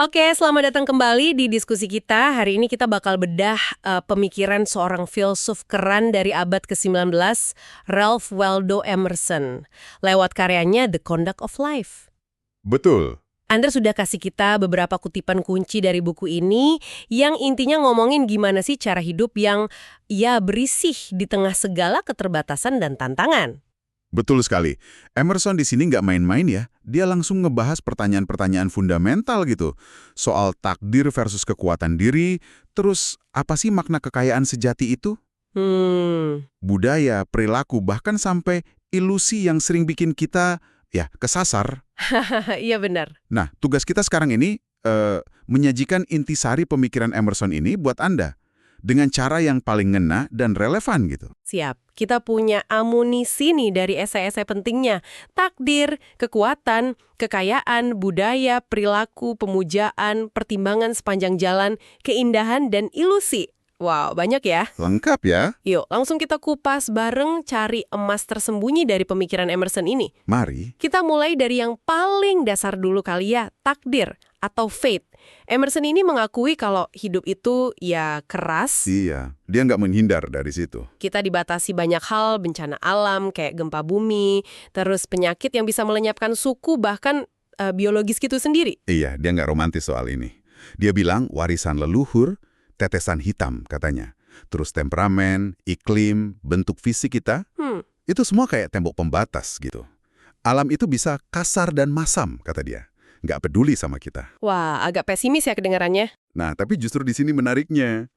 Oke, selamat datang kembali di diskusi kita. Hari ini kita bakal bedah pemikiran seorang filsuf keren dari abad ke-19, Ralph Waldo Emerson, lewat karyanya The Conduct of Life. Betul. Anda sudah kasih kita beberapa kutipan kunci dari buku ini yang intinya ngomongin gimana sih cara hidup yang berisih di tengah segala keterbatasan dan tantangan. Betul sekali. Emerson di sini nggak main-main ya. Dia langsung ngebahas pertanyaan-pertanyaan fundamental gitu. Soal takdir versus kekuatan diri, terus apa sih makna kekayaan sejati itu? Budaya, perilaku, bahkan sampai ilusi yang sering bikin kita, kesasar. Iya benar. Nah, tugas kita sekarang ini menyajikan intisari pemikiran Emerson ini buat Anda. Dengan cara yang paling ngena dan relevan gitu. Siap. Kita punya amunisi nih dari esai-esai pentingnya. Takdir, kekuatan, kekayaan, budaya, perilaku, pemujaan, pertimbangan sepanjang jalan, keindahan, dan ilusi. Wow, banyak ya. Lengkap ya. Yuk, langsung kita kupas bareng cari emas tersembunyi dari pemikiran Emerson ini. Mari. Kita mulai dari yang paling dasar dulu kali ya, takdir atau fate. Emerson ini mengakui kalau hidup itu keras. Iya, dia nggak menghindar dari situ. Kita dibatasi banyak hal, bencana alam kayak gempa bumi, terus penyakit yang bisa melenyapkan suku, bahkan biologis gitu sendiri. Iya, dia nggak romantis soal ini. Dia bilang warisan leluhur, tetesan hitam katanya. Terus temperamen, iklim, bentuk fisik kita, itu semua kayak tembok pembatas gitu. Alam itu bisa kasar dan masam, kata dia. Nggak peduli sama kita. Wah, agak pesimis ya kedengarannya. Nah, tapi justru di sini menariknya.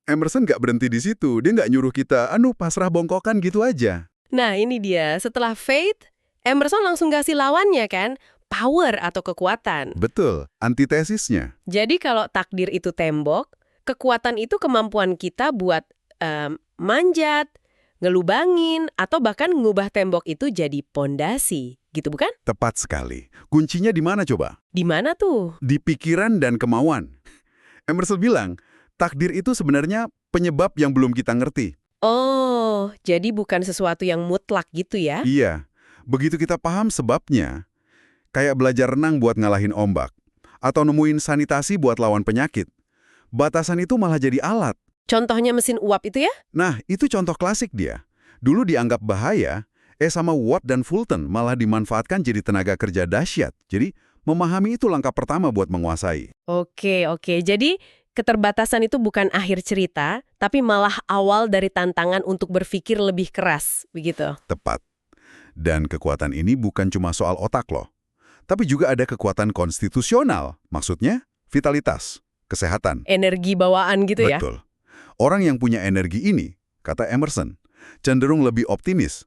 Emerson nggak berhenti di situ. Dia nggak nyuruh kita, pasrah bongkokan gitu aja. Nah, ini dia. Setelah fate, Emerson langsung kasih lawannya kan? Power atau kekuatan. Betul, antitesisnya. Jadi kalau takdir itu tembok, kekuatan itu kemampuan kita buat manjat, ngelubangin, atau bahkan ngubah tembok itu jadi pondasi. Gitu bukan? Tepat sekali. Kuncinya di mana coba? Di mana tuh? Di pikiran dan kemauan. Emerson bilang, takdir itu sebenarnya penyebab yang belum kita ngerti. Oh, jadi bukan sesuatu yang mutlak gitu ya? Iya. Begitu kita paham sebabnya, kayak belajar renang buat ngalahin ombak, atau nemuin sanitasi buat lawan penyakit, batasan itu malah jadi alat. Contohnya mesin uap itu ya? Nah, itu contoh klasik dia. Dulu dianggap bahaya, sama Watt dan Fulton malah dimanfaatkan jadi tenaga kerja dahsyat. Jadi, memahami itu langkah pertama buat menguasai. Oke. Jadi, keterbatasan itu bukan akhir cerita, tapi malah awal dari tantangan untuk berpikir lebih keras, begitu? Tepat. Dan kekuatan ini bukan cuma soal otak loh. Tapi juga ada kekuatan konstitusional. Maksudnya, vitalitas, kesehatan. Energi bawaan gitu ya? Betul. Orang yang punya energi ini, kata Emerson, cenderung lebih optimis.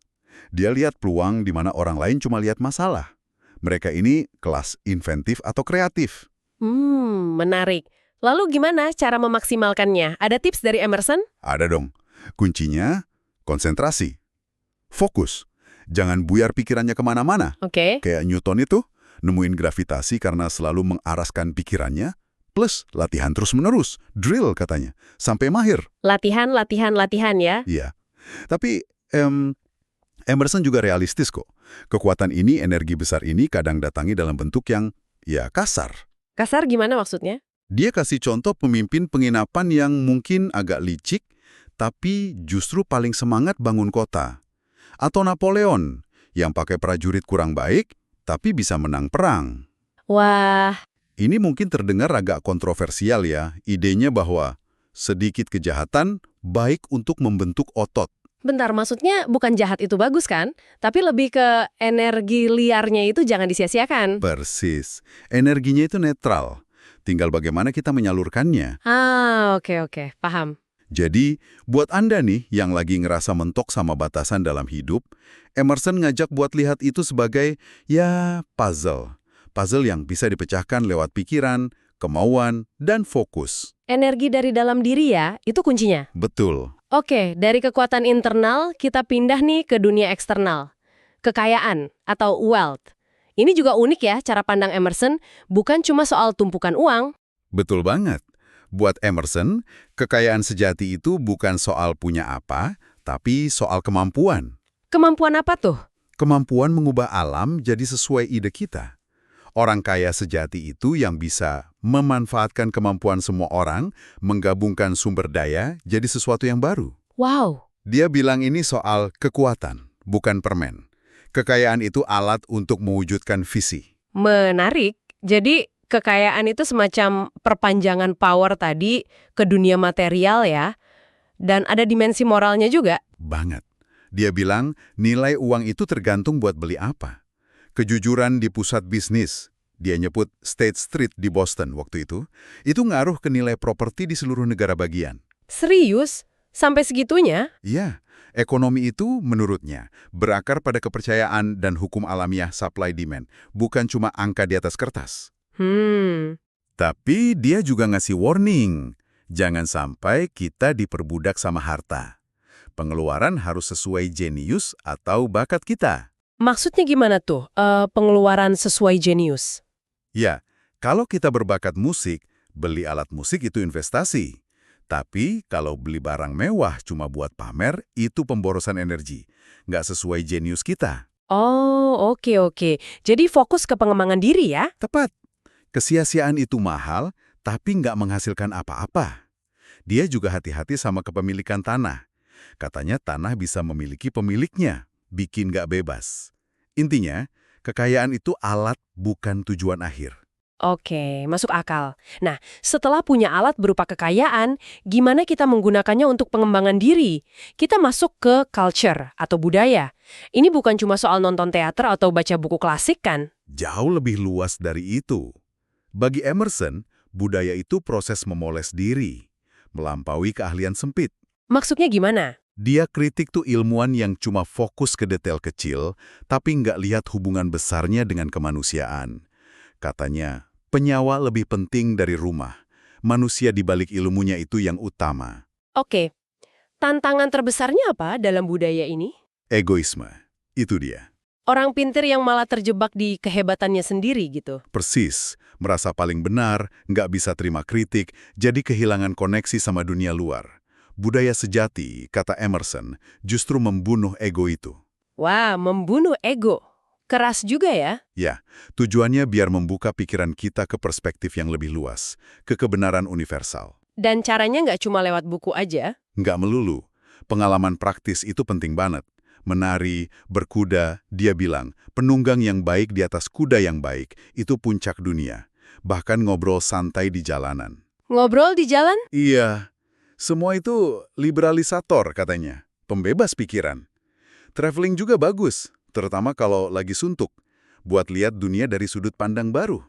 Dia lihat peluang di mana orang lain cuma lihat masalah. Mereka ini kelas inventif atau kreatif. Menarik. Lalu gimana cara memaksimalkannya? Ada tips dari Emerson? Ada dong. Kuncinya, konsentrasi. Fokus. Jangan buyar pikirannya kemana-mana. Oke. Kayak Newton itu, nemuin gravitasi karena selalu mengaraskan pikirannya, plus latihan terus-menerus, drill katanya, sampai mahir. Latihan ya? Iya. Tapi Emerson juga realistis kok. Kekuatan ini, energi besar ini kadang datangi dalam bentuk yang, kasar. Kasar gimana maksudnya? Dia kasih contoh pemimpin penginapan yang mungkin agak licik, tapi justru paling semangat bangun kota. Atau Napoleon, yang pakai prajurit kurang baik, tapi bisa menang perang. Wah. Ini mungkin terdengar agak kontroversial ya, idenya bahwa sedikit kejahatan baik untuk membentuk otot. Bentar, maksudnya bukan jahat itu bagus kan? Tapi lebih ke energi liarnya itu jangan disia-siakan. Persis. Energinya itu netral. Tinggal bagaimana kita menyalurkannya. Oke. Paham. Jadi, buat Anda nih yang lagi ngerasa mentok sama batasan dalam hidup, Emerson ngajak buat lihat itu sebagai, puzzle. Puzzle yang bisa dipecahkan lewat pikiran, kemauan, dan fokus. Energi dari dalam diri ya, itu kuncinya. Betul. Oke, dari kekuatan internal kita pindah nih ke dunia eksternal. Kekayaan atau wealth. Ini juga unik ya cara pandang Emerson, bukan cuma soal tumpukan uang. Betul banget. Buat Emerson, kekayaan sejati itu bukan soal punya apa, tapi soal kemampuan. Kemampuan apa tuh? Kemampuan mengubah alam jadi sesuai ide kita. Orang kaya sejati itu yang bisa memanfaatkan kemampuan semua orang, menggabungkan sumber daya jadi sesuatu yang baru. Wow, Dia bilang ini soal kekuatan, bukan permen. Kekayaan itu alat untuk mewujudkan visi. menarik. Jadi kekayaan itu semacam perpanjangan power tadi ke dunia material ya. Dan ada dimensi moralnya juga. Banget. Dia bilang nilai uang itu tergantung buat beli apa. Kejujuran di pusat bisnis, dia nyebut State Street di Boston waktu itu ngaruh ke nilai properti di seluruh negara bagian. Serius? Sampai segitunya? Iya, ekonomi itu menurutnya berakar pada kepercayaan dan hukum alamiah supply demand, bukan cuma angka di atas kertas. Tapi dia juga ngasih warning, jangan sampai kita diperbudak sama harta. Pengeluaran harus sesuai jenius atau bakat kita. Maksudnya gimana tuh, pengeluaran sesuai jenius? Ya, kalau kita berbakat musik, beli alat musik itu investasi. Tapi kalau beli barang mewah cuma buat pamer, itu pemborosan energi. Nggak sesuai jenius kita. Oh, oke. Jadi fokus ke pengembangan diri ya? Tepat. Kesia-siaan itu mahal, tapi nggak menghasilkan apa-apa. Dia juga hati-hati sama kepemilikan tanah. Katanya tanah bisa memiliki pemiliknya, bikin nggak bebas. Intinya, kekayaan itu alat bukan tujuan akhir. Oke, masuk akal. Nah, setelah punya alat berupa kekayaan, gimana kita menggunakannya untuk pengembangan diri? Kita masuk ke culture atau budaya. Ini bukan cuma soal nonton teater atau baca buku klasik kan? Jauh lebih luas dari itu. Bagi Emerson, budaya itu proses memoles diri, melampaui keahlian sempit. Maksudnya gimana? Dia kritik tuh ilmuwan yang cuma fokus ke detail kecil, tapi nggak lihat hubungan besarnya dengan kemanusiaan. Katanya, penyawa lebih penting dari rumah. Manusia di balik ilmunya itu yang utama. Oke, tantangan terbesarnya apa dalam budaya ini? Egoisme. Itu dia. Orang pintar yang malah terjebak di kehebatannya sendiri gitu. Persis, merasa paling benar, nggak bisa terima kritik, jadi kehilangan koneksi sama dunia luar. Budaya sejati, kata Emerson, justru membunuh ego itu. Wah, membunuh ego. Keras juga ya? Ya, tujuannya biar membuka pikiran kita ke perspektif yang lebih luas, ke kebenaran universal. Dan caranya nggak cuma lewat buku aja. Nggak melulu. Pengalaman praktis itu penting banget. Menari, berkuda, dia bilang, penunggang yang baik di atas kuda yang baik, itu puncak dunia. Bahkan ngobrol santai di jalanan. Ngobrol di jalan? Iya, semua itu liberalisator katanya, pembebas pikiran. Traveling juga bagus, terutama kalau lagi suntuk, buat lihat dunia dari sudut pandang baru.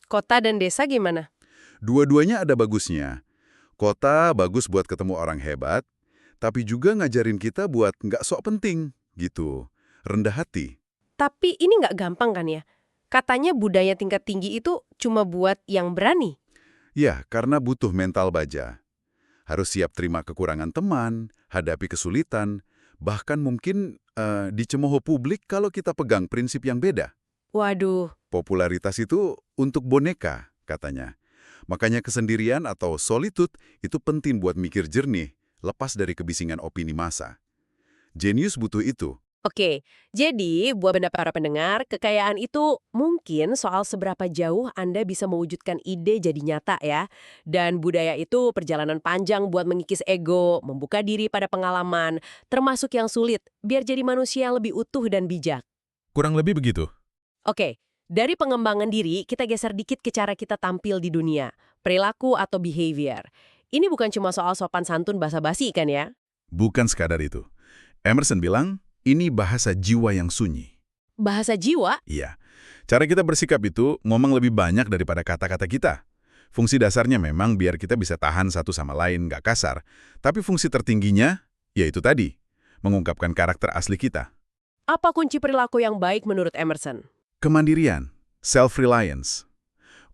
Kota dan desa gimana? Dua-duanya ada bagusnya. Kota bagus buat ketemu orang hebat, tapi juga ngajarin kita buat nggak sok penting, gitu. Rendah hati. Tapi ini nggak gampang kan ya? Katanya budaya tingkat tinggi itu cuma buat yang berani. Ya, karena butuh mental baja. Harus siap terima kekurangan teman, hadapi kesulitan, bahkan mungkin dicemooh publik kalau kita pegang prinsip yang beda. Waduh, Popularitas itu untuk boneka, katanya. Makanya kesendirian atau solitude itu penting buat mikir jernih, lepas dari kebisingan opini massa. Jenius butuh itu. oke. Jadi, buat para pendengar, kekayaan itu mungkin soal seberapa jauh Anda bisa mewujudkan ide jadi nyata ya. Dan budaya itu perjalanan panjang buat mengikis ego, membuka diri pada pengalaman, termasuk yang sulit, biar jadi manusia yang lebih utuh dan bijak. Kurang lebih begitu. Oke, dari pengembangan diri, kita geser dikit ke cara kita tampil di dunia, perilaku atau behavior. Ini bukan cuma soal sopan santun basa-basi kan ya? Bukan sekadar itu. Emerson bilang, ini bahasa jiwa yang sunyi. Bahasa jiwa? Iya. Cara kita bersikap itu ngomong lebih banyak daripada kata-kata kita. Fungsi dasarnya memang biar kita bisa tahan satu sama lain, nggak kasar. Tapi fungsi tertingginya, yaitu tadi, mengungkapkan karakter asli kita. Apa kunci perilaku yang baik menurut Emerson? Kemandirian, self-reliance.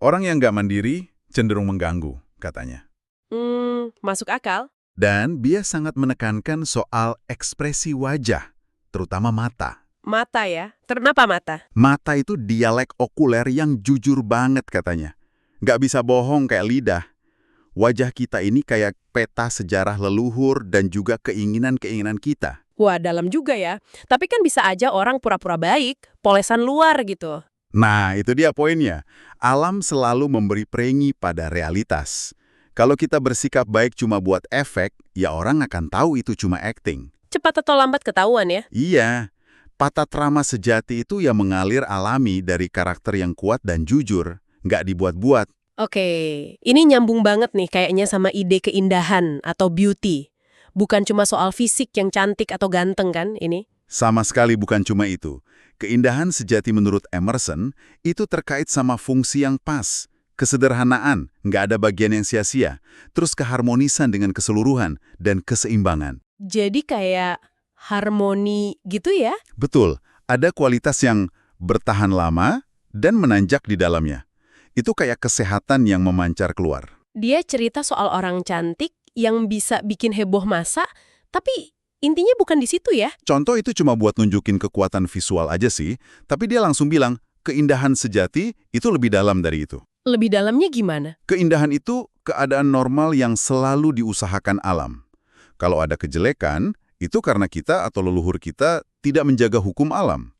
Orang yang nggak mandiri cenderung mengganggu, katanya. Masuk akal? Dan dia sangat menekankan soal ekspresi wajah, terutama mata. Mata ya? Kenapa mata? Mata itu dialek okuler yang jujur banget katanya. Nggak bisa bohong kayak lidah. Wajah kita ini kayak peta sejarah leluhur dan juga keinginan-keinginan kita. Wah, dalam juga ya. Tapi kan bisa aja orang pura-pura baik, polesan luar gitu. Nah, itu dia poinnya. Alam selalu memberi premi pada realitas. Kalau kita bersikap baik cuma buat efek, ya orang akan tahu itu cuma acting. Cepat atau lambat ketahuan ya. Iya, patatrama sejati itu yang mengalir alami dari karakter yang kuat dan jujur, nggak dibuat-buat. Oke, ini nyambung banget nih kayaknya sama ide keindahan atau beauty. Bukan cuma soal fisik yang cantik atau ganteng kan ini? Sama sekali bukan cuma itu. Keindahan sejati menurut Emerson itu terkait sama fungsi yang pas, kesederhanaan, nggak ada bagian yang sia-sia, terus keharmonisan dengan keseluruhan dan keseimbangan. Jadi kayak harmoni gitu ya? Betul, ada kualitas yang bertahan lama dan menanjak di dalamnya. Itu kayak kesehatan yang memancar keluar. Dia cerita soal orang cantik yang bisa bikin heboh massa, tapi intinya bukan di situ ya? Contoh itu cuma buat nunjukin kekuatan visual aja sih, tapi dia langsung bilang, keindahan sejati itu lebih dalam dari itu. Lebih dalamnya gimana? Keindahan itu keadaan normal yang selalu diusahakan alam. Kalau ada kejelekan, itu karena kita atau leluhur kita tidak menjaga hukum alam.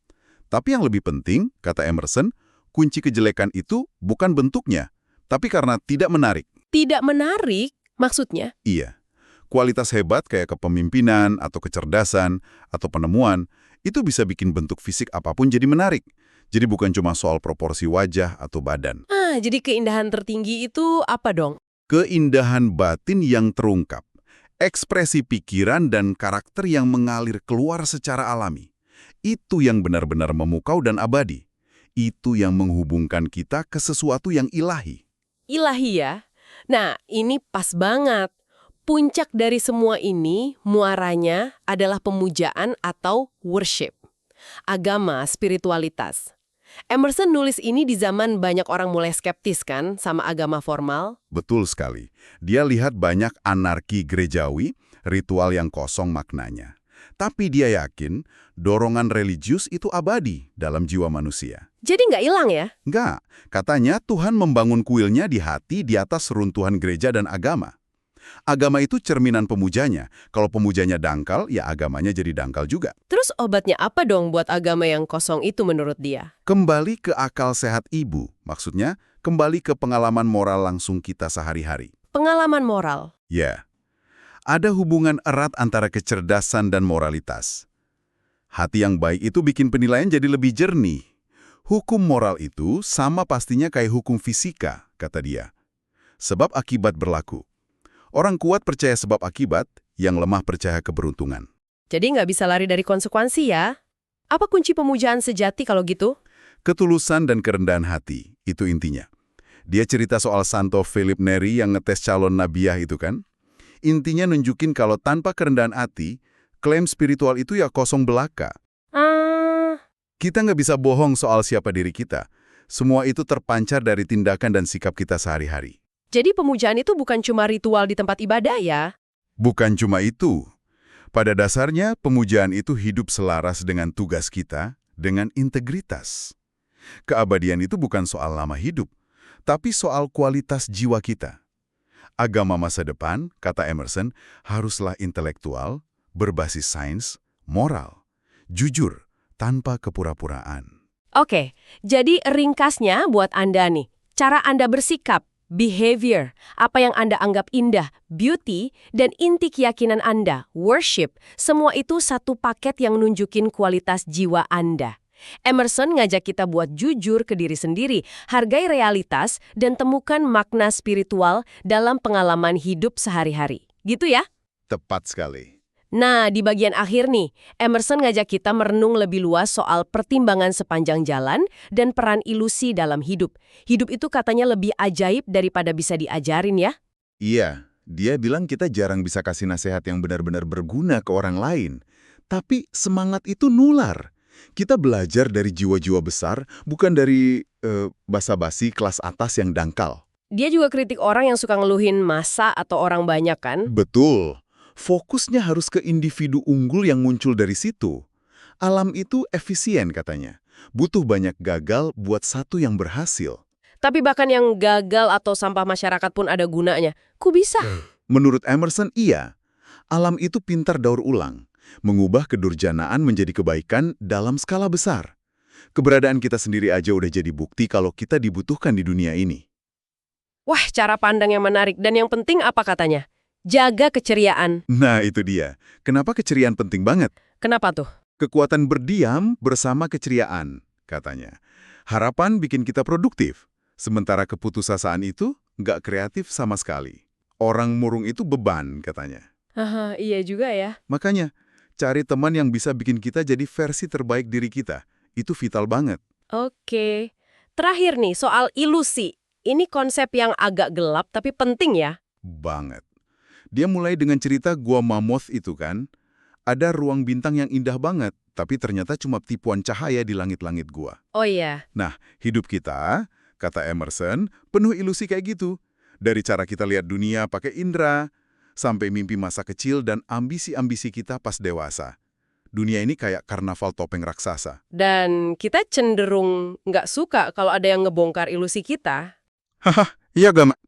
Tapi yang lebih penting, kata Emerson, kunci kejelekan itu bukan bentuknya, tapi karena tidak menarik. Tidak menarik, maksudnya? Iya. Kualitas hebat kayak kepemimpinan atau kecerdasan atau penemuan itu bisa bikin bentuk fisik apapun jadi menarik. Jadi bukan cuma soal proporsi wajah atau badan. Jadi keindahan tertinggi itu apa dong? Keindahan batin yang terungkap. Ekspresi pikiran dan karakter yang mengalir keluar secara alami. Itu yang benar-benar memukau dan abadi. Itu yang menghubungkan kita ke sesuatu yang ilahi. Ilahi ya? Nah, ini pas banget. Puncak dari semua ini, muaranya adalah pemujaan atau worship. Agama, spiritualitas. Emerson nulis ini di zaman banyak orang mulai skeptis kan sama agama formal. Betul sekali. Dia lihat banyak anarki gerejawi, ritual yang kosong maknanya. Tapi dia yakin dorongan religius itu abadi dalam jiwa manusia. Jadi nggak hilang ya? Nggak. Katanya Tuhan membangun kuilnya di hati di atas runtuhan gereja dan agama. Agama itu cerminan pemujanya. Kalau pemujanya dangkal, ya agamanya jadi dangkal juga. Terus obatnya apa dong buat agama yang kosong itu menurut dia? Kembali ke akal sehat ibu. Maksudnya, kembali ke pengalaman moral langsung kita sehari-hari. Pengalaman moral. Ya. Ada hubungan erat antara kecerdasan dan moralitas. Hati yang baik itu bikin penilaian jadi lebih jernih. Hukum moral itu sama pastinya kayak hukum fisika, kata dia. Sebab akibat berlaku. Orang kuat percaya sebab akibat, yang lemah percaya keberuntungan. Jadi nggak bisa lari dari konsekuensi ya? Apa kunci pemujaan sejati kalau gitu? Ketulusan dan kerendahan hati, itu intinya. Dia cerita soal Santo Philip Neri yang ngetes calon nabiah itu kan. Intinya nunjukin kalau tanpa kerendahan hati, klaim spiritual itu ya kosong belaka. Kita nggak bisa bohong soal siapa diri kita. Semua itu terpancar dari tindakan dan sikap kita sehari-hari. Jadi pemujaan itu bukan cuma ritual di tempat ibadah ya? Bukan cuma itu. Pada dasarnya, pemujaan itu hidup selaras dengan tugas kita, dengan integritas. Keabadian itu bukan soal lama hidup, tapi soal kualitas jiwa kita. Agama masa depan, kata Emerson, haruslah intelektual, berbasis sains, moral, jujur, tanpa kepura-puraan. Oke, jadi ringkasnya buat Anda nih, cara Anda bersikap, behavior, apa yang Anda anggap indah, beauty, dan inti keyakinan Anda, worship, semua itu satu paket yang nunjukin kualitas jiwa Anda. Emerson ngajak kita buat jujur ke diri sendiri, hargai realitas, dan temukan makna spiritual dalam pengalaman hidup sehari-hari. Gitu ya? Tepat sekali. Nah, di bagian akhir nih, Emerson ngajak kita merenung lebih luas soal pertimbangan sepanjang jalan dan peran ilusi dalam hidup. Hidup itu katanya lebih ajaib daripada bisa diajarin ya? Iya, dia bilang kita jarang bisa kasih nasihat yang benar-benar berguna ke orang lain. Tapi semangat itu nular. Kita belajar dari jiwa-jiwa besar, bukan dari basa-basi kelas atas yang dangkal. Dia juga kritik orang yang suka ngeluhin massa atau orang banyak kan? Betul. Fokusnya harus ke individu unggul yang muncul dari situ. Alam itu efisien katanya. Butuh banyak gagal buat satu yang berhasil. Tapi bahkan yang gagal atau sampah masyarakat pun ada gunanya. Kok bisa? Menurut Emerson, iya. Alam itu pintar daur ulang. Mengubah kedurjanaan menjadi kebaikan dalam skala besar. Keberadaan kita sendiri aja udah jadi bukti kalau kita dibutuhkan di dunia ini. Wah, cara pandang yang menarik. Dan yang penting apa katanya? Jaga keceriaan. Nah, itu dia. Kenapa keceriaan penting banget? Kenapa tuh? Kekuatan berdiam bersama keceriaan, katanya. Harapan bikin kita produktif. Sementara keputusasaan itu nggak kreatif sama sekali. Orang murung itu beban, katanya. Haha, iya juga ya. Makanya, cari teman yang bisa bikin kita jadi versi terbaik diri kita. Itu vital banget. Oke. Terakhir nih, soal ilusi. Ini konsep yang agak gelap tapi penting ya. Banget. Dia mulai dengan cerita Gua Mammoth itu kan. Ada ruang bintang yang indah banget, tapi ternyata cuma tipuan cahaya di langit-langit gua. Oh iya. Nah, hidup kita, kata Emerson, penuh ilusi kayak gitu. Dari cara kita lihat dunia pakai indera, sampai mimpi masa kecil dan ambisi-ambisi kita pas dewasa. Dunia ini kayak karnaval topeng raksasa. Dan kita cenderung nggak suka kalau ada yang ngebongkar ilusi kita. Haha, iya gak, Mak?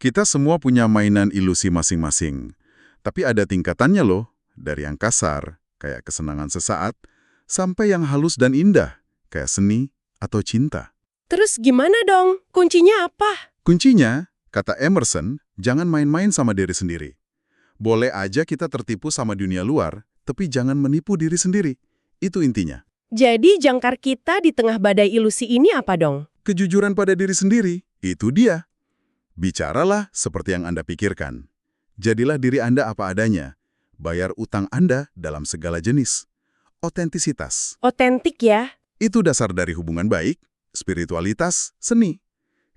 Kita semua punya mainan ilusi masing-masing. Tapi ada tingkatannya loh, dari yang kasar, kayak kesenangan sesaat, sampai yang halus dan indah, kayak seni atau cinta. Terus gimana dong? Kuncinya apa? Kuncinya, kata Emerson, jangan main-main sama diri sendiri. Boleh aja kita tertipu sama dunia luar, tapi jangan menipu diri sendiri. Itu intinya. Jadi jangkar kita di tengah badai ilusi ini apa dong? Kejujuran pada diri sendiri, itu dia. Bicaralah seperti yang Anda pikirkan. Jadilah diri Anda apa adanya. Bayar utang Anda dalam segala jenis. Otentisitas. Otentik ya? Itu dasar dari hubungan baik, spiritualitas, seni.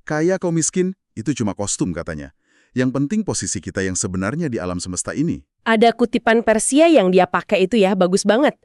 Kaya kau miskin, itu cuma kostum katanya. Yang penting posisi kita yang sebenarnya di alam semesta ini. Ada kutipan Persia yang dia pakai itu ya, bagus banget.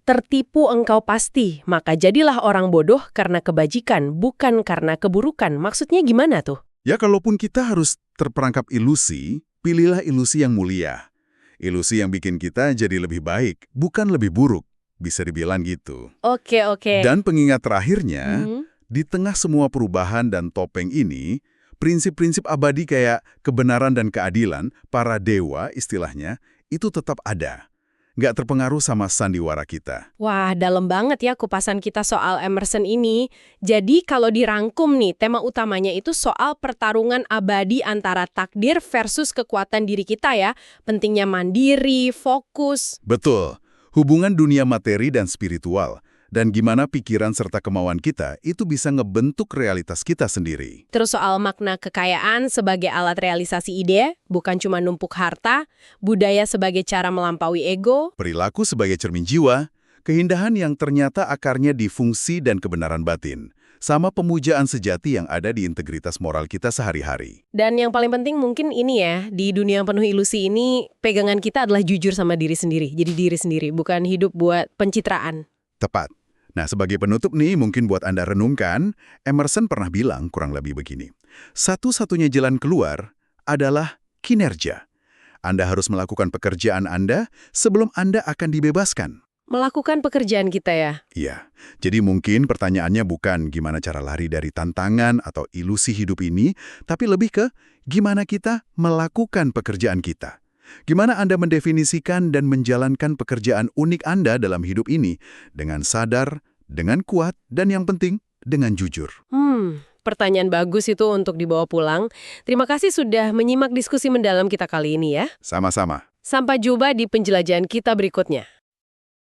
Tertipu engkau pasti, maka jadilah orang bodoh karena kebajikan, bukan karena keburukan. Maksudnya gimana tuh? Ya kalaupun kita harus terperangkap ilusi, pilihlah ilusi yang mulia. Ilusi yang bikin kita jadi lebih baik, bukan lebih buruk. Bisa dibilang gitu. Oke. Dan pengingat terakhirnya, di tengah semua perubahan dan topeng ini, prinsip-prinsip abadi kayak kebenaran dan keadilan, para dewa istilahnya, itu tetap ada. Nggak terpengaruh sama sandiwara kita. Wah, dalam banget ya kupasan kita soal Emerson ini. Jadi kalau dirangkum nih, tema utamanya itu soal pertarungan abadi antara takdir versus kekuatan diri kita ya. Pentingnya mandiri, fokus. Betul. Hubungan dunia materi dan spiritual. Dan gimana pikiran serta kemauan kita itu bisa ngebentuk realitas kita sendiri. Terus soal makna kekayaan sebagai alat realisasi ide, bukan cuma numpuk harta, budaya sebagai cara melampaui ego. Perilaku sebagai cermin jiwa, keindahan yang ternyata akarnya di fungsi dan kebenaran batin, sama pemujaan sejati yang ada di integritas moral kita sehari-hari. Dan yang paling penting mungkin ini ya, di dunia yang penuh ilusi ini, pegangan kita adalah jujur sama diri sendiri. Jadi diri sendiri, bukan hidup buat pencitraan. Tepat. Nah, sebagai penutup nih, mungkin buat Anda renungkan, Emerson pernah bilang kurang lebih begini. Satu-satunya jalan keluar adalah kinerja. Anda harus melakukan pekerjaan Anda sebelum Anda akan dibebaskan. Melakukan pekerjaan kita ya? Iya, jadi mungkin pertanyaannya bukan gimana cara lari dari tantangan atau ilusi hidup ini, tapi lebih ke gimana kita melakukan pekerjaan kita. Gimana Anda mendefinisikan dan menjalankan pekerjaan unik Anda dalam hidup ini dengan sadar, dengan kuat, dan yang penting, dengan jujur. Pertanyaan bagus itu untuk dibawa pulang. Terima kasih sudah menyimak diskusi mendalam kita kali ini ya. Sama-sama. Sampai jumpa di penjelajahan kita berikutnya.